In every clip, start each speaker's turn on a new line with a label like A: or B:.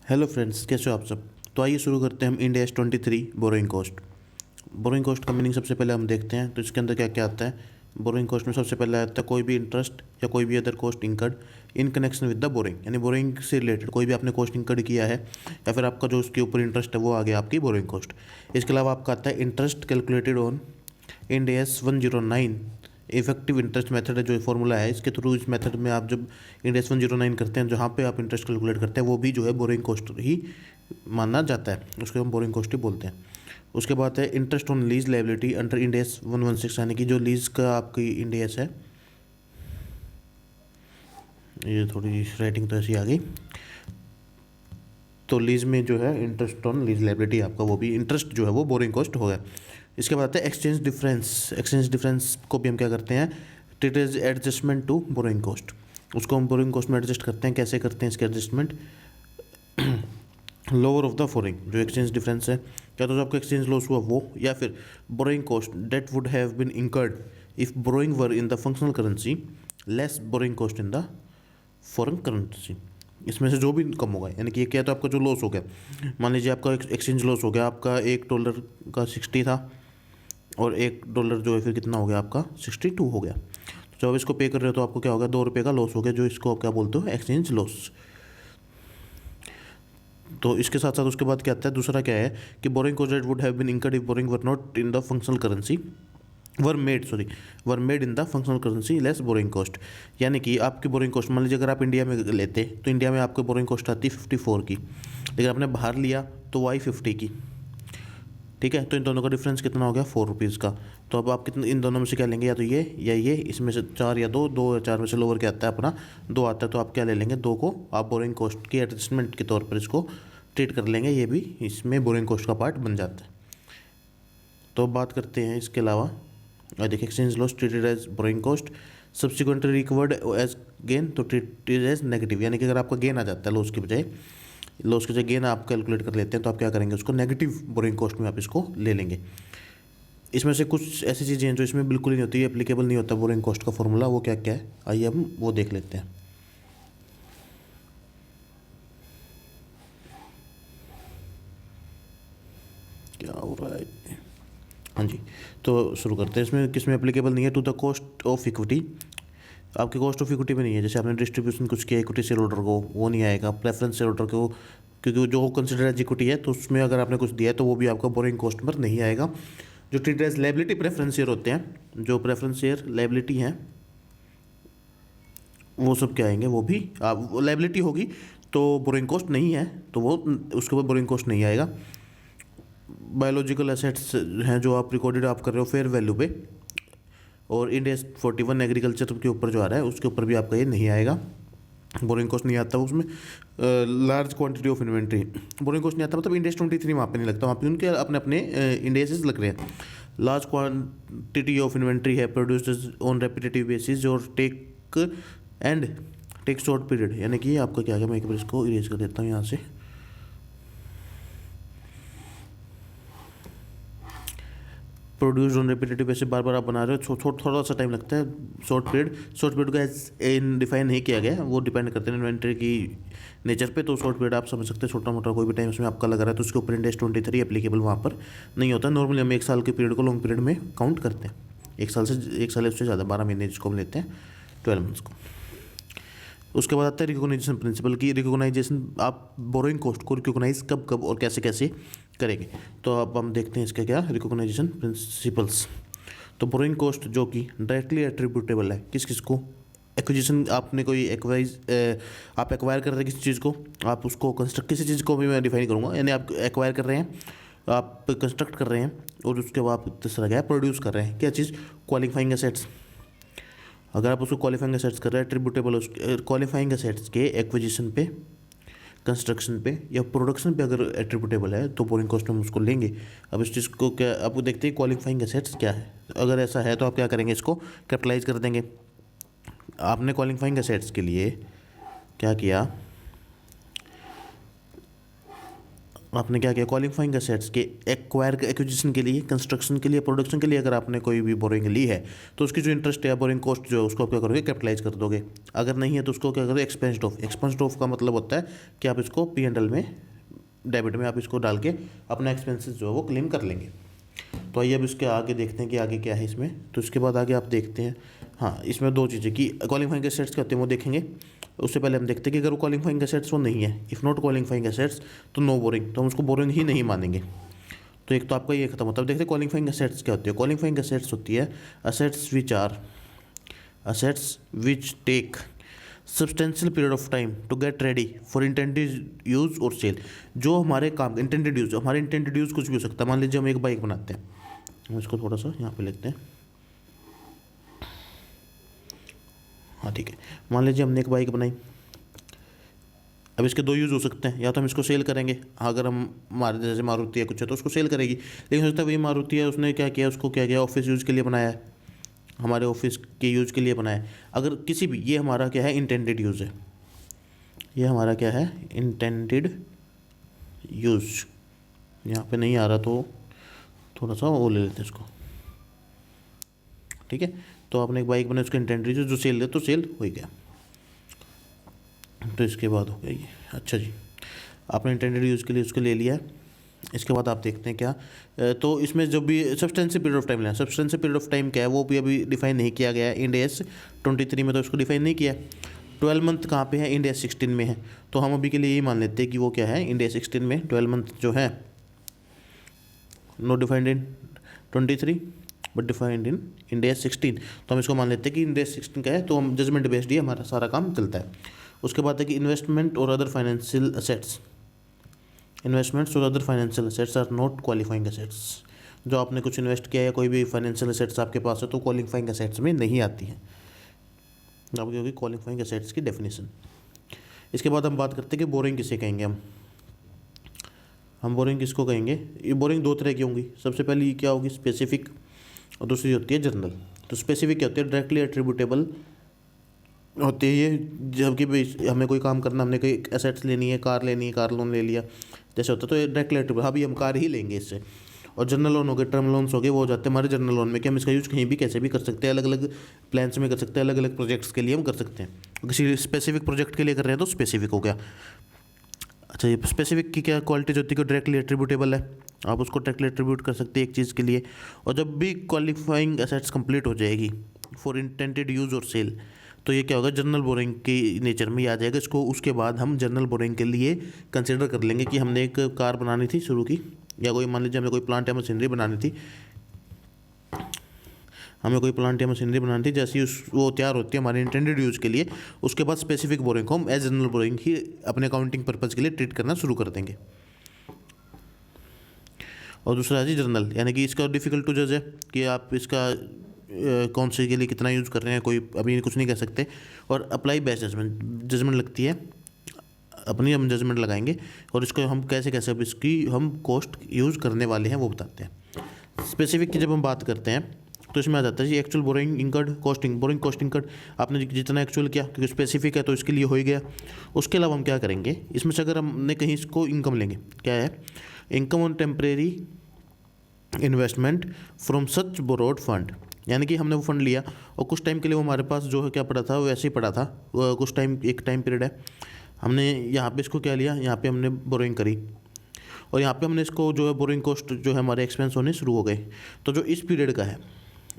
A: Hello friends, कैसे हो आप सब। तो आइए शुरू करते हैं हम India S 23 borrowing cost. Borrowing cost का मीनिंग सबसे पहले हम देखते हैं तो इसके अंदर क्या क्या आता है। बोरोइंग कॉस्ट में सबसे पहले आता है कोई भी इंटरेस्ट या कोई भी other cost incurred in connection with the borrowing, यानी बोरोइंग से रिलेटेड कोई भी आपने कॉस्ट इंकर्ड किया है या फिर आपका जो उसके ऊपर इंटरेस्ट है वो आ गया आपकी बोरोइंग कॉस्ट। इसके अलावा आपका आता है interest calculated on end S 109 effective interest method है, जो फॉर्मूला है इसके थ्रू। इस मेथड में आप जब इंड एस 109 करते हैं, जहाँ पे आप इंटरेस्ट कैलकुलेट करते हैं वो भी जो है बोरिंग कॉस्ट ही माना जाता है, उसको हम बोरिंग कॉस्ट ही बोलते हैं। उसके बाद है interest on lease liability under end S 116, यानी कि जो लीज का आपकी इंड एस है, ये थोड़ी राइटिंग तो ऐसी आ गई। तो लीज में जो है इंटरेस्ट ऑन लीज लाइबिलिटी आपका वो भी इंटरेस्ट जो है वो बोरिंग कॉस्ट हो गया। इसके बाद आता है एक्सचेंज डिफरेंस। एक्सचेंज डिफरेंस को भी हम क्या करते हैं, it is adjustment to borrowing cost. उसको हम बोरिंग कॉस्ट में एडजस्ट करते हैं। कैसे करते हैं इसके adjustment, lower of the pouring जो एक्सचेंज डिफरेंस है, क्या तो जो आपका एक्सचेंज लॉस हुआ वो, या फिर borrowing cost that would have been incurred if borrowing were in the functional currency less borrowing cost in the foreign currency. इसमें से जो भी कम होगा, यानी कि ये क्या, तो आपका जो लॉस हो गया, मान लीजिए आपका एक्सचेंज लॉस हो गया, आपका $1 का 60 था और $1 जो है फिर कितना हो गया आपका 62 हो गया। तो जब इसको पे कर रहे हो तो आपको क्या होगा, ₹2 का लॉस हो गया, जो इसको आप क्या बोलते हो, एक्सचेंज लॉस। तो इसके साथ साथ उसके बाद क्या आता है, दूसरा क्या है कि borrowing cost that would have been incurred if borrowing were not in the functional currency were made in the functional currency less borrowing cost. यानी कि आपकी बोरिंग कॉस्ट, मान लीजिए अगर आप इंडिया में लेते तो इंडिया में आपको बोरिंग कॉस्ट आती 54 की, लेकिन आपने बाहर लिया तो वो आई 50 की। ठीक है, तो इन दोनों का डिफरेंस कितना हो गया, ₹4 का। तो अब आप कितने इन दोनों में से क्या लेंगे, या तो ये या ये, इसमें से 4 या 2, 2 या 4 में से लोअर क्या आता है अपना 2 आता है, तो आप क्या ले लेंगे, 2 को आप बोरिंग कॉस्ट की एडजस्टमेंट के तौर पर इसको ट्रीट कर लेंगे, ये भी इसमें बोरिंग कॉस्ट का पार्ट बन जाता है। तो बात करते हैं इसके अलावा, देखिए exchange loss treated as borrowing cost subsequently recovered as gain, तो ट्रीटेड एज नेगेटिव, यानी कि अगर आपका गेन आ जाता है लॉस की बजाय, लॉस की जगह गेन आप कैलकुलेट कर लेते हैं, तो आप क्या करेंगे, उसको नेगेटिव बोरिंग कॉस्ट में आप इसको ले लेंगे। इसमें से कुछ ऐसी चीज़ें हैं जो इसमें बिल्कुल ही नहीं होती, एप्लीकेबल नहीं होता बोरिंग कॉस्ट का फॉर्मूला, वो क्या क्या है आइए हम वो देख लेते हैं। क्या हो रहा है, हाँ जी, तो शुरू करते हैं। इसमें किस में एप्लीकेबल नहीं है, to the cost of equity, आपके कॉस्ट ऑफ इक्विटी में नहीं है। जैसे आपने डिस्ट्रीब्यूशन कुछ किया इक्विटी शेयर होल्डर को, वो नहीं आएगा। प्रेफरेंस शेयर होल्डर को, क्योंकि जो कंसिडर एज इक्विटी है, तो उसमें अगर आपने कुछ दिया है तो वो भी आपका बोरिंग कॉस्ट पर नहीं आएगा। जो treated as liability preference share होते हैं, जो प्रेफरेंस शेयर लायबिलिटी हैं, वो सब क्या आएंगे, वो भी आप लायबिलिटी होगी तो बोरिंग कॉस्ट नहीं है, तो वो उसके ऊपर बोरिंग कॉस्ट नहीं आएगा। बायोलॉजिकल एसेट्स हैं जो आप रिकॉर्डेड आप कर रहे हो फेयर वैल्यू पे, और इंड एस 41 एग्रीकल्चर के ऊपर जो आ रहा है उसके ऊपर भी आपका ये नहीं आएगा, बोरिंग कॉस्ट नहीं आता उसमें। Large quantity of inventory, borrowing cost नहीं आता, मतलब इंड एस 23 वहाँ पे नहीं लगता, वहाँ पे उनके अपने अपने इंडेसेस लग रहे हैं। लार्ज क्वांटिटी ऑफ इन्वेंट्री है प्रोड्यूस्ड ऑन रेपिटेटिव बेसिस और टेक शॉर्ट पीरियड, यानी कि आपका क्या है, मैं एक बार इसको इरेज कर देता हूँ यहाँ से। प्रोड्यूस ऑन रेपिटेटिव, ऐसे बार बार आप बना रहे हो, थोड़ा सा टाइम लगता है। शॉर्ट पीरियड का इन डिफाइन नहीं किया गया, वो डिपेंड करते हैं इन्वेंट्री की नेचर पे। तो शॉर्ट पीरियड आप समझ सकते हैं, छोटा मोटा कोई भी टाइम उसमें आपका लग रहा है, तो उसके ऊपर इंड एस 23 एप्लीकेबल वहाँ पर नहीं होता। नॉर्मली हम 1 साल के पीरियड को लॉन्ग पीरियड में काउंट करते हैं, 1 साल उससे ज़्यादा, 12 महीने जिसको हम लेते हैं, 12 मंथ्स को। उसके बाद आता है रिकॉग्नाइजेशन प्रिंसिपल की। रिकॉग्नाइजेशन, आप बोरोइंग कॉस्ट को रिकॉग्नाइज कब कब और कैसे कैसे करेंगे, तो अब हम देखते हैं इसका क्या रिकॉग्नाइजेशन प्रिंसिपल्स। तो बोरोइंग कॉस्ट जो कि डायरेक्टली एट्रीब्यूटेबल है किस किस को, एक्विजिशन, आपने कोई आप एक्वायर कर रहे हैं किसी चीज़ को, आप उसको कंस्ट्रक्ट, किसी चीज़ को भी मैं डिफाइन करूँगा, यानी आप एक्वायर कर रहे हैं, आप कंस्ट्रक्ट कर रहे हैं, और उसके बाद आप तीसरा क्या प्रोड्यूस कर रहे हैं, क्या चीज़, क्वालिफाइंग एसेट्स। अगर आप उसको क्वालिफाइंग एसेट्स कर रहे हैं, ट्रिब्यूटेबल क्वालिफाइंग एसेट्स के एक्विजिशन पे, कंस्ट्रक्शन पे या प्रोडक्शन पे अगर एट्रीब्यूटेबल है तो बोरिंग कॉस्ट में उसको लेंगे। अब इस चीज़ को क्या आपको देखते हैं, क्वालिफाइंग एसेट्स क्या है, अगर ऐसा है तो आप क्या करेंगे, इसको कैपिटलाइज कर देंगे। आपने क्वालिफाइंग एसेट्स के लिए क्या किया, आपने क्या किया, क्वालिफाइंग एसेट्स के एक्विजिशन के लिए, कंस्ट्रक्शन के लिए, प्रोडक्शन के लिए अगर आपने कोई भी बोरिंग ली है तो उसकी जो इंटरेस्ट है, बोरिंग कॉस्ट जो है, उसको आप क्या करोगे, कैपिटलाइज कर दोगे। अगर नहीं है तो उसको क्या करोगे, एक्सपेंस्ड ऑफ। एक्सपेंस्ड ऑफ का मतलब होता है कि आप इसको P&L में, डेबिट में आप इसको डाल के अपना एक्सपेंसेस जो है वो क्लेम कर लेंगे। तो आइए अब इसके आगे देखते हैं कि आगे क्या है इसमें। तो इसके बाद आगे आप देखते हैं, हाँ इसमें दो चीज़ें कि क्वालिफाइंग एसेट्स क्या होते हैं वो देखेंगे। उससे पहले हम देखते हैं कि अगर वो क्वालिफाइंग एसेट्स वो नहीं है, इफ़ नॉट क्वालिफाइंग एसेट्स तो नो बोरिंग, तो हम उसको बोरिंग ही नहीं मानेंगे। तो एक तो आपका ये खत्म होता है। अब देखते हैं क्वालिफाइंग एसेट्स क्या होती है। क्वालिफाइंग एसेट्स होती है assets which take substantial period of time to get ready for intended use और सेल। जो हमारे काम इंटेंडेड यूज़, हमारे इंटेंडेड यूज़ कुछ भी हो सकता है। मान लीजिए हम एक बाइक बनाते हैं, हम इसको थोड़ा सा यहाँ पे लिखते हैं, हाँ ठीक है। मान लीजिए हमने एक बाइक बनाई, अब इसके दो यूज़ हो सकते हैं, या तो हम इसको सेल करेंगे, अगर हम हमारे जैसे मारुति है कुछ है तो उसको सेल करेगी। लेकिन हो सकता है वही मारुति है, उसने क्या किया, उसको क्या किया, ऑफिस यूज़ के लिए बनाया है, हमारे ऑफिस के यूज़ के लिए बनाया है। अगर किसी भी, ये हमारा क्या है, इंटेंडेड यूज़ है, ये हमारा क्या है, इंटेंडेड यूज़। यहाँ पे नहीं आ रहा तो थोड़ा सा वो ले लेते हैं इसको, ठीक है। तो आपने एक बाइक बनाई, उसका इंटेंडेड यूज़ जो सेल दे तो सेल हो ही गया। तो इसके बाद हो गया ये, अच्छा जी, आपने इंटेंडेड यूज़ के लिए उसको ले लिया है। इसके बाद आप देखते हैं क्या, तो इसमें जो भी सब्सटेंशियल पीरियड ऑफ टाइम लेना, सब्सटेंशियल पीरियड ऑफ टाइम क्या है वो भी अभी डिफाइन नहीं किया गया है। इंड AS 23 में तो उसको डिफाइन नहीं किया। 12 मंथ कहाँ पे है, इंड AS 16 में है। तो हम अभी के लिए यही मान लेते हैं कि वो क्या है, इंड AS 16 में 12 मंथ जो है, no defined in 23 but defined in Ind AS 16। तो हम इसको मान लेते हैं कि इंड AS 16 का है, तो हम जजमेंट बेस्ड ही हमारा सारा काम चलता है। उसके बाद है कि इन्वेस्टमेंट और अदर फाइनेंशियल असेट्स, इन्वेस्टमेंट्स और other financial assets are not qualifying assets. जो आपने कुछ इन्वेस्ट किया है, कोई भी फाइनेंशियल असेट्स आपके पास है तो क्वालिफाइंग असेट्स में नहीं आती है। अब होगी क्वालिफाइंग असेट्स की डेफिनेशन। इसके बाद हम बात करते हैं कि बोरिंग किसे कहेंगे। हम बोरिंग किसको कहेंगे। ये बोरिंग दो तरह की होंगी। सबसे पहली क्या होगी, स्पेसिफिक, और दूसरी होती है जनरल। तो स्पेसिफिक क्या होती है, डायरेक्टली एट्रीब्यूटेबल होती है ये, जबकि भाई हमें कोई काम करना, हमने कोई एसेट्स लेनी है, कार लेनी है, कार लोन ले लिया जैसे होता है, तो ये डायरेक्टली एट्रीब्यूट, हाँ भी हम कार ही लेंगे इससे। और जनरल लोन हो गए, टर्म लोन्स हो गए, वो हो जाते हैं हमारे जनरल लोन में कि हम इसका यूज़ कहीं भी कैसे भी कर सकते हैं, अलग अलग प्लान्स में कर सकते हैं, अलग अलग प्रोजेक्ट्स के लिए हम कर सकते हैं। किसी स्पेसिफिक प्रोजेक्ट के लिए कर रहे हैं तो स्पेसिफिक हो गया। अच्छा, ये स्पेसिफिक की क्या क्वालिटीज होती है कि डायरेक्टली एट्रीब्यूटेबल है, आप उसको डायरेक्टली एट्रीब्यूट कर सकते हैं एक चीज़ के लिए। और जब भी क्वालिफाइंग एसेट्स कंप्लीट हो जाएगी फॉर इंटेंडेड यूज़ और सेल, तो ये क्या होगा, जनरल बोरिंग की नेचर में ही आ जाएगा इसको। उसके बाद हम जनरल बोरिंग के लिए कंसिडर कर लेंगे कि हमने एक कार बनानी थी शुरू की, या कोई मान लीजिए हमें कोई प्लांट या मशीनरी बनानी थी, जैसे ही वो तैयार होती है हमारे इंटेंडेड यूज़ के लिए, उसके बाद स्पेसिफिक बोरिंग को हम एज जनरल बोरिंग ही अपने अकाउंटिंग पर्पज़ के लिए ट्रीट करना शुरू कर देंगे। और दूसरा है जी जनरल, यानी कि इसका डिफ़िकल्ट टू जज है कि आप इसका कौन से के लिए कितना यूज़ कर रहे हैं, कोई अभी कुछ नहीं कह सकते। और अप्लाई बेस्ट जजमेंट लगती है अपनी, हम जजमेंट लगाएंगे और इसको हम कैसे कैसे अब इसकी हम कॉस्ट यूज़ करने वाले हैं वो बताते हैं। स्पेसिफिक की जब हम बात करते हैं तो इसमें आ जाता है जी actual boring incurred costing. Boring cost incurred आपने जितना एक्चुअल किया, क्योंकि स्पेसिफिक है तो इसके लिए हो ही गया। उसके अलावा हम क्या करेंगे, इसमें से अगर हमने कहीं इसको इनकम लेंगे, क्या है, income on temporary investment from such borrowed fund, यानी कि हमने वो फंड लिया और कुछ टाइम के लिए वो हमारे पास जो है क्या पड़ा था, वो ऐसे ही पड़ा था, कुछ टाइम, एक टाइम पीरियड है, हमने यहाँ पे इसको क्या लिया, यहाँ पे हमने बोरिंग करी और यहाँ पे हमने इसको जो है बोरिंग कॉस्ट जो है हमारे एक्सपेंस होने शुरू हो गए। तो जो इस पीरियड का है,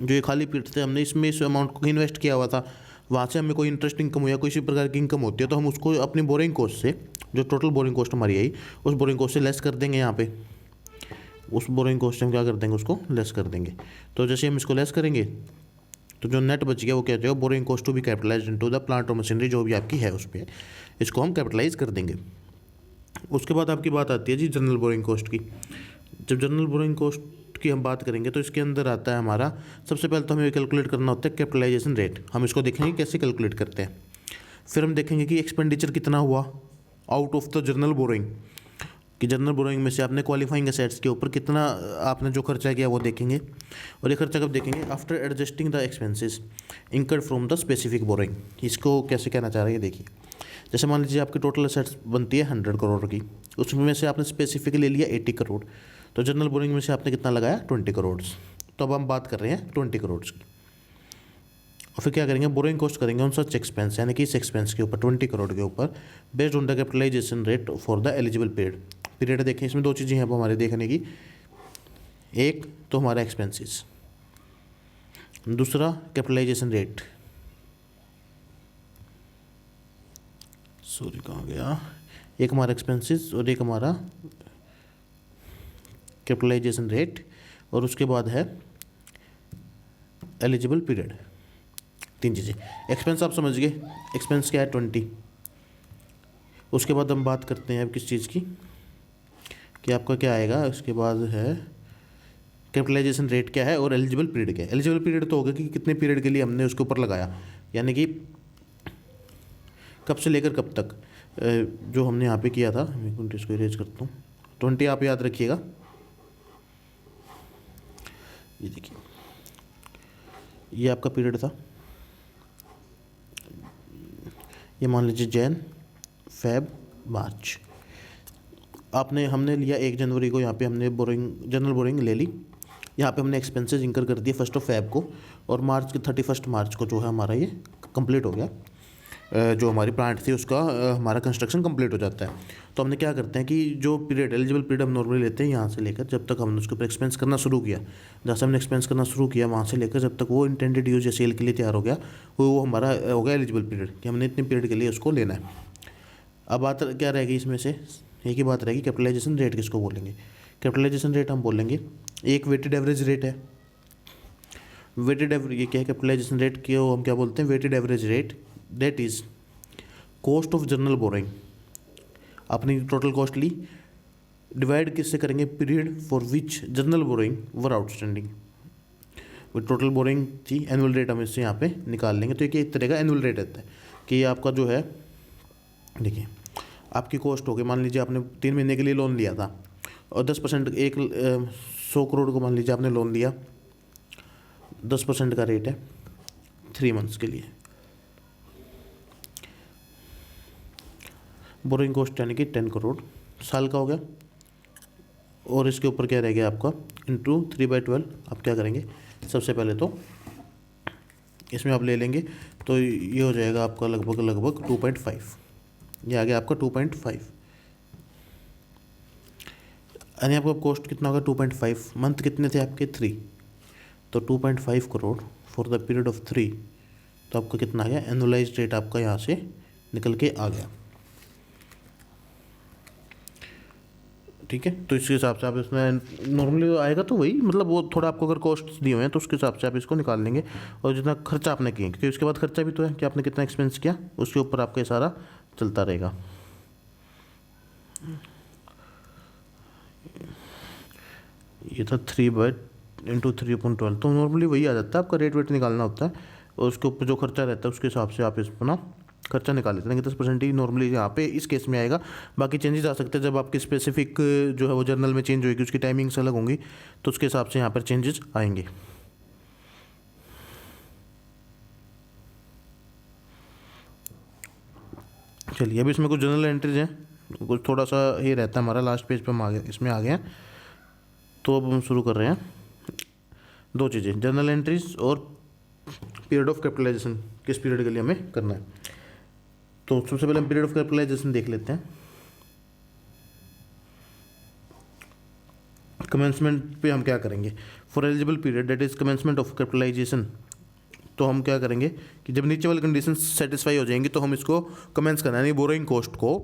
A: जो ये खाली पीरियड थे, हमने इसमें इस अमाउंट को इन्वेस्ट किया हुआ था, वहाँ से हमें कोई इंटरेस्ट इनकम हो या किसी प्रकार की इनकम होती है तो हम उसको अपनी बोरिंग कॉस्ट से, जो टोटल बोरिंग कॉस्ट हमारी आई, उस बोरिंग कॉस्ट से लेस कर देंगे। यहाँ पे उस बोरिंग कॉस्ट से हम क्या कर देंगे, उसको लेस कर देंगे। तो जैसे हम इसको लेस करेंगे तो जो नेट बच गया वो क्या हो जाएगा, borrowing cost to be capitalized into the plant और मशीनरी जो भी आपकी है उस पर, इसको हम कैपिटलाइज कर देंगे। उसके बाद आपकी बात आती है जी जनरल बोरिंग कॉस्ट की। जब जनरल बोरिंग कॉस्ट की हम बात करेंगे तो इसके अंदर आता है हमारा, सबसे पहले तो हमें कैलकुलेट करना होता है कैपिटलाइजेशन रेट। हम इसको देखेंगे कैसे कैलकुलेट करते हैं, फिर हम देखेंगे कि एक्सपेंडिचर कितना हुआ out of the general boring, कि जनरल बोरिंग में से आपने क्वालिफाइंग एसेट्स के ऊपर कितना आपने जो खर्चा किया वो देखेंगे। और ये खर्चा कब देखेंगे, after adjusting the expenses incurred from the specific boring. इसको कैसे कहना चाह रहे हैं देखिए, जैसे मान लीजिए आपकी टोटल असेट्स बनती है 100 करोड़ की, उसमें से आपने स्पेसिफिकली ले लिया 80 करोड़, तो जनरल बोरिंग में से आपने कितना लगाया 20 करोड़। तो अब हम बात कर रहे हैं 20 करोड़ की। और फिर क्या करेंगे, बोरिंग कॉस्ट करेंगे ऑन सच एक्सपेंस, यानी कि इस एक्सपेंस के ऊपर 20 करोड़ के ऊपर based on the capitalization rate for the eligible period. Period देखें, इसमें दो चीज़ें हैं अब हमारे देखने की, एक तो हमारा एक्सपेंसेस, दूसरा कैपिटलाइजेशन रेट। सॉरी कहाँ गया, एक हमारा एक्सपेंसेस और एक हमारा कैपिटलाइजेशन रेट, और उसके बाद है एलिजिबल पीरियड। तीन चीज़ें। एक्सपेंस आप समझ गए, एक्सपेंस क्या है 20। उसके बाद हम बात करते हैं अब किस चीज़ की, कि आपका क्या आएगा, उसके बाद है कैपिटलाइजेशन रेट क्या है और एलिजिबल पीरियड क्या है। एलिजिबल पीरियड तो होगा कि कितने पीरियड के लिए हमने उसके ऊपर लगाया, यानी कि कब से लेकर कब तक, जो हमने यहाँ पे किया था। मैं इसको इरेज करता हूँ, 20 आप याद रखिएगा। ये देखिए, ये आपका पीरियड था, ये मान लीजिए जैन, फेब, मार्च। हमने लिया 1 जनवरी को, यहाँ पे हमने जनरल बोरिंग ले ली। यहाँ पे हमने एक्सपेंसेस इंकर कर दिए 1 फेब को, और मार्च के 31 मार्च को जो है हमारा ये कंप्लीट हो गया। जो हमारी प्लांट थी उसका हमारा कंस्ट्रक्शन कंप्लीट हो जाता है। तो हमने क्या करते हैं कि जो पीरियड एलिजिबल पीरियड हम नॉर्मली लेते हैं यहाँ से लेकर जब तक हमने उसके ऊपर एक्सपेंस करना शुरू किया, जहाँ से हमने एक्सपेंस करना शुरू किया वहाँ से लेकर जब तक वो इंटेंडेड यूज या सेल के लिए तैयार हो गया, वो हमारा हो गया एलिजिबल पीरियड, कि हमने इतने पीरियड के लिए उसको लेना है। अब बात क्या रहेगी इसमें से, एक ही बात रहेगी, कैपिटलाइजेशन रेट किसको बोलेंगे। कैपिटलाइजेशन रेट हम बोलेंगे एक वेटेड एवरेज रेट है। वेटेड एवरेज ये क्या है, कैपिटलाइजेशन रेट की हम क्या बोलते हैं, weighted average rate, that is cost of general borrowing. अपनी टोटल कॉस्ट ली, डिवाइड किससे करेंगे, period for which general borrowing were outstanding. वो टोटल बोरिंग थी, एनुअल रेट हम इससे यहाँ पे निकाल लेंगे। तो एक तरह का एनुअल रेट रहता है कि आपका जो है, देखिए आपकी कॉस्ट हो गई, मान लीजिए आपने 3 महीने के लिए लोन लिया था और 10% 100 करोड़ को मान लीजिए आपने लोन लिया, 10% का रेट है 3 मंथ्स के लिए। बोरिंग कॉस्ट यानी कि 10 करोड़ साल का हो गया, और इसके ऊपर क्या रह गया आपका इंटू 3/12। आप क्या करेंगे, सबसे पहले तो इसमें आप ले लेंगे, तो ये हो जाएगा आपका लगभग 2.5, ये आ गया आपका 2.5, यानी आपका कॉस्ट कितना होगा 2.5। मंथ कितने थे आपके 3, तो 2.5 crore for the period of 3, तो आपका कितना आ गया, एनुअलाइज रेट आपका यहाँ से निकल के आ गया। ठीक है, तो इसके हिसाब से आप इसमें नॉर्मली आएगा तो वही, मतलब वो थोड़ा आपको अगर कॉस्ट दिए हुए हैं तो उसके हिसाब से आप इसको निकाल लेंगे, और जितना खर्चा आपने किए, क्योंकि उसके बाद खर्चा भी तो है कि आपने कितना एक्सपेंस किया, उसके ऊपर आपका सारा चलता रहेगा। ये था 3/3/12, तो नॉर्मली वही आ जाता है, आपका रेट वेट निकालना होता है और उसके ऊपर जो खर्चा रहता है उसके हिसाब से आप इस अपना खर्चा निकाल लेते हैं। 10% ही नॉर्मली यहाँ पे इस केस में आएगा। बाकी चेंजेस आ सकते हैं जब आपकी स्पेसिफिक जो है वो जर्नल में चेंज होगी, उसकी टाइमिंग्स अलग होंगी, तो उसके हिसाब से यहाँ पर चेंजेस आएंगे। चलिए, अभी इसमें कुछ जर्नल एंट्रीज हैं, कुछ थोड़ा सा ये रहता है हमारा, लास्ट पेज पर हम आ गए, इसमें आ गए हैं। तो अब हम शुरू कर रहे हैं, 2 चीज़ें, जर्नल एंट्रीज और पीरियड ऑफ कैपिटलाइजेशन, किस पीरियड के लिए हमें करना है। तो सबसे पहले हम पीरियड ऑफ कैपिटलाइजेशन देख लेते हैं। कमेंसमेंट पे हम क्या करेंगे, for eligible period that is commencement of capitalization, तो हम क्या करेंगे कि जब नीचे वाली कंडीशन सेटिस्फाई हो जाएंगी तो हम इसको कमेंस करना, यानी बोरोइंग कॉस्ट को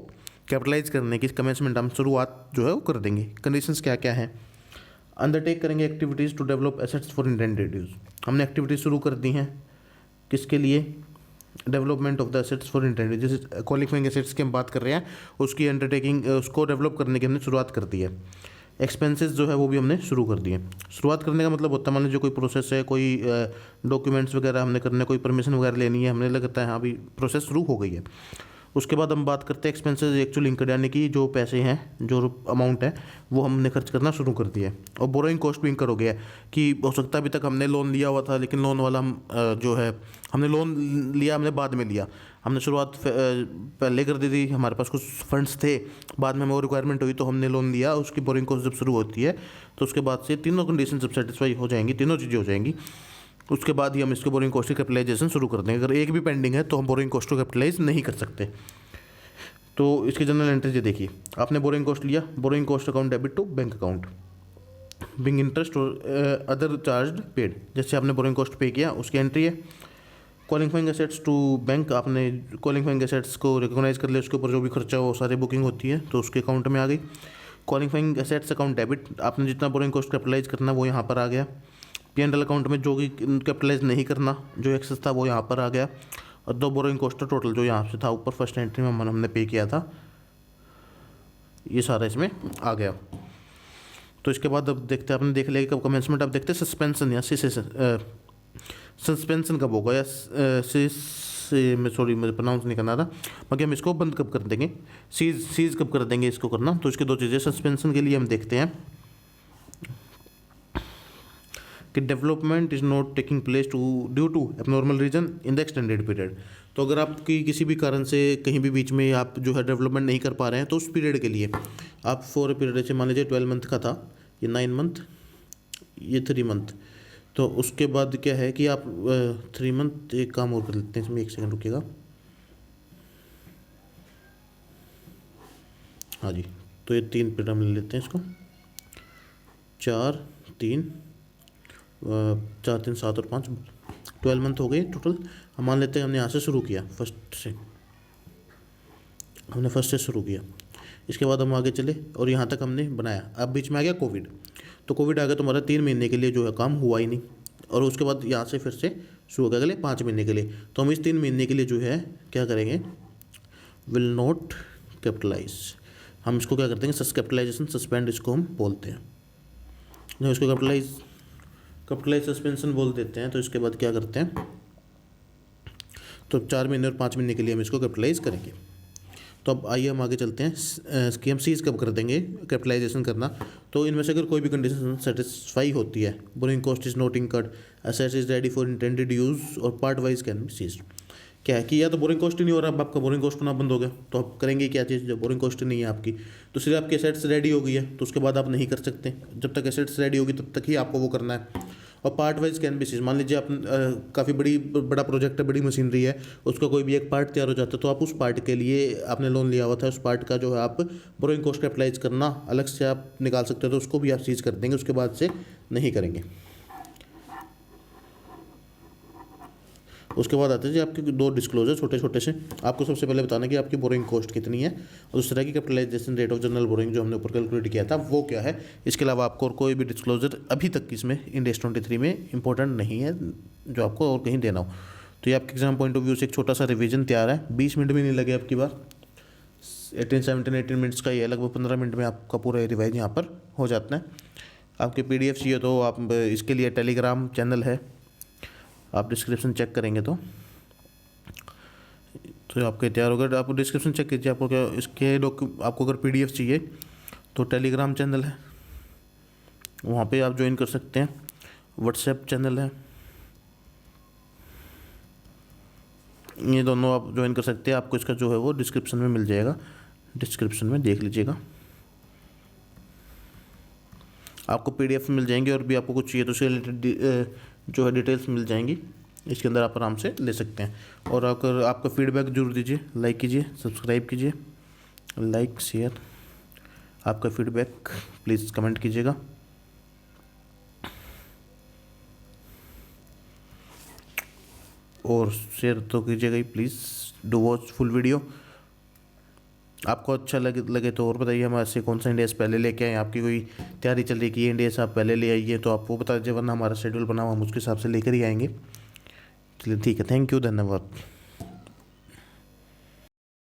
A: कैपिटलाइज करने की कमेंसमेंट हम शुरुआत जो है वो कर देंगे। कंडीशंस क्या क्या हैं, अंडरटेक करेंगे activities to develop assets for intended use. हमने एक्टिविटीज़ शुरू कर दी हैं, किसके लिए, development of the assets for intended, जैसे क्वालिफाइंग एसेट्स की हम बात कर रहे हैं, उसकी अंडरटेकिंग, उसको डेवलप करने की हमने शुरुआत कर दी है। एक्सपेंसेस जो है वो भी हमने शुरू कर दिए। शुरुआत करने का मतलब होता है, मान लीजिए कोई प्रोसेस है, कोई डॉक्यूमेंट्स वगैरह हमने करने, कोई परमिशन वगैरह लेनी है, हमने लगता है हाँ अभी प्रोसेस शुरू हो गई है। उसके बाद हम बात करते हैं एक्सपेंसेस एक्चुअली इंकर्ड, यानी कि जो पैसे हैं, जो अमाउंट है वो हमने खर्च करना शुरू कर दिया है। और बोरोइंग कॉस्ट भी इंकर हो गया है, कि हो सकता है अभी तक हमने लोन लिया हुआ था, लेकिन लोन वाला हम जो है हमने लोन लिया, हमने बाद में लिया, हमने शुरुआत पहले कर दी थी, हमारे पास कुछ फंड्स थे, बाद में हमें वो रिक्वायरमेंट हुई तो हमने लोन लिया। उसकी बोरिंग कॉस्ट जब शुरू होती है तो उसके बाद से तीनों कंडीशन जब सेटिस्फाई हो जाएंगी, तीनों चीज़ें हो जाएंगी, उसके बाद ही हम इसके बोरिंग कॉस्ट की कैपिटलाइजेशन शुरू कर देंगे। अगर एक भी पेंडिंग है तो हम बोरिंग कॉस्ट को कैपिटलाइज नहीं कर सकते। तो इसकी जनरल एंट्री ये देखिए, आपने बोरिंग कॉस्ट लिया, borrowing cost account debit to bank account, being interest और अदर चार्ज पेड। जैसे आपने बोरिंग कॉस्ट पे किया उसकी एंट्री है। क्वालिफाइंग एसेट्स टू बैंक, आपने क्वालिफाइंग एसेट्स को रिकॉग्नाइज कर लिया, उसके ऊपर जो भी खर्चा हो सारी बुकिंग होती है तो उसके अकाउंट में आ गई। क्वालिफाइंग एसेट्स अकाउंट डेबिट, आपने जितना बोरिंग कॉस्ट कैपिटलाइज करना वो यहाँ पर आ गया। P&L अकाउंट में जो भी कैपिटलाइज नहीं करना, जो एक्सेस था वो यहाँ पर आ गया। और 2 बोरिंग कॉस्ट टोटल जो यहाँ से था ऊपर फर्स्ट एंट्री में हमने पे किया था, ये सारा इसमें आ गया। तो इसके बाद अब देखते हैं, आपने देख लिया कब कमेंसमेंट, अब देखते हैं सस्पेंशन या सस्पेंशन कब होगा, या मैं सॉरी मुझे प्रोनाउंस नहीं करना था, बाकी हम इसको बंद कब कर देंगे, सीज कब कर देंगे इसको करना। तो इसके 2 चीज़ें सस्पेंशन के लिए हम देखते हैं कि development is not taking place due to abnormal reason in the extended period. तो अगर आपकी किसी भी कारण से कहीं भी बीच में आप जो है डेवलपमेंट नहीं कर पा रहे हैं तो उस पीरियड के लिए आप फॉर पीरियड, जैसे मान लीजिए 12 मंथ का था, ये 9 मंथ, ये 3 मंथ, तो उसके बाद क्या है कि आप 3 मंथ, एक काम और कर लेते हैं इसमें, 1 सेकंड रुकिएगा। हाँ जी, तो ये 3 पीरियड हम ले लेते हैं इसको, 4 3 4 3 7 और 5, 12 मंथ हो गए टोटल। हम मान लेते हैं हमने यहाँ से शुरू किया, हमने फर्स्ट से शुरू किया, इसके बाद हम आगे चले और यहाँ तक हमने बनाया। अब बीच में आ गया कोविड, तो कोविड आ गया तो हमारा 3 महीने के लिए जो है काम हुआ ही नहीं, और उसके बाद यहाँ से फिर से शुरू हो गया अगले 5 महीने के लिए। तो हम इस 3 महीने के लिए जो है क्या करेंगे, विल नॉट कैपिटलाइज, हम इसको क्या करते हैं, कैपिटलाइजेशन सस्पेंड इसको हम बोलते हैं। जब इसको कैपिटलाइज सस्पेंशन बोल देते हैं तो इसके बाद क्या करते हैं, तो 4 महीने और 5 महीने के लिए हम इसको कैपिटलाइज करेंगे। तो अब आइए हम आगे चलते हैं कि हम सीज कब कर देंगे कैपिटलाइजेशन करना। तो इनमें से अगर कोई भी कंडीशन सेटिस्फाई होती है, boring cost is not incurred, assets is ready for intended use और part wise can be seized. क्या है कि या तो बोरिंग कॉस्ट ही नहीं हो रहा, अब आपका बोरिंग कॉस्ट होना बंद हो गया, तो आप करेंगे क्या चीज़, जब बोरिंग कॉस्ट नहीं है आपकी, तो सिर्फ आपकी एसेट्स रेडी हो गई है तो उसके बाद आप नहीं कर सकते, जब तक एसेट्स रेडी होगी तब तक ही आपको वो करना है। और part wise can be cease, मान लीजिए आप काफ़ी बड़ा प्रोजेक्ट है, बड़ी मशीनरी है, उसका कोई भी एक पार्ट तैयार हो जाता है तो आप उस पार्ट के लिए आपने लोन लिया हुआ था, उस पार्ट का जो है आप बोरिंग कॉस्ट कैपिटलाइज करना अलग से आप निकाल सकते हो, तो उसको भी आप सीज कर देंगे, उसके बाद से नहीं करेंगे। उसके बाद आते हैं जी आपके 2 डिस्क्लोजर छोटे छोटे से। आपको सबसे पहले बताना कि आपकी बोरिंग कॉस्ट कितनी है, और दूसरा की capitalization rate of general borrowing जो हमने ऊपर कैलकुलेट किया था वो क्या है। इसके अलावा आपको और कोई भी डिस्क्लोजर अभी तक इसमें इंड AS 23 में इंपॉर्टेंट नहीं है जो आपको और कहीं देना हो। तो ये आपके एग्जाम पॉइंट ऑफ व्यू से एक छोटा सा रिविजन तैयार है, 20 मिनट भी नहीं लगे आपकी बार, 18 मिनट्स का, ये लगभग 15 मिनट में आपका पूरा रिवाइज यहाँ पर हो जाता है। आपके PDF चाहिए तो आप इसके लिए टेलीग्राम चैनल है, आप डिस्क्रिप्शन चेक करेंगे तो आपके तैयार होगा। आप डिस्क्रिप्शन चेक कीजिए, आपको क्या इसके आपको अगर PDF चाहिए तो टेलीग्राम चैनल है, वहाँ पे आप ज्वाइन कर सकते हैं। व्हाट्सएप चैनल है, ये दोनों आप ज्वाइन कर सकते हैं। आपको इसका जो है वो डिस्क्रिप्शन में मिल जाएगा, डिस्क्रिप्शन में देख लीजिएगा, आपको PDF मिल जाएंगे, और भी आपको कुछ चाहिए तो उसके रिलेटेड जो है डिटेल्स मिल जाएंगी, इसके अंदर आप आराम से ले सकते हैं। और अगर आपका फीडबैक जरूर दीजिए, लाइक कीजिए, सब्सक्राइब कीजिए, लाइक शेयर, आपका फीडबैक प्लीज़ कमेंट कीजिएगा। और शेयर तो कीजिएगा ही please, do watch full video. आपको अच्छा लगे तो और बताइए, हम ऐसे कौन सा इंड AS पहले लेके आए, आपकी कोई तैयारी चल रही है कि इंड AS आप पहले ले आइए तो आप वो बता दीजिए, वरना हमारा शेड्यूल बना हुआ हम उसके हिसाब से लेकर ही आएंगे। चलिए ठीक है, थैंक यू, धन्यवाद।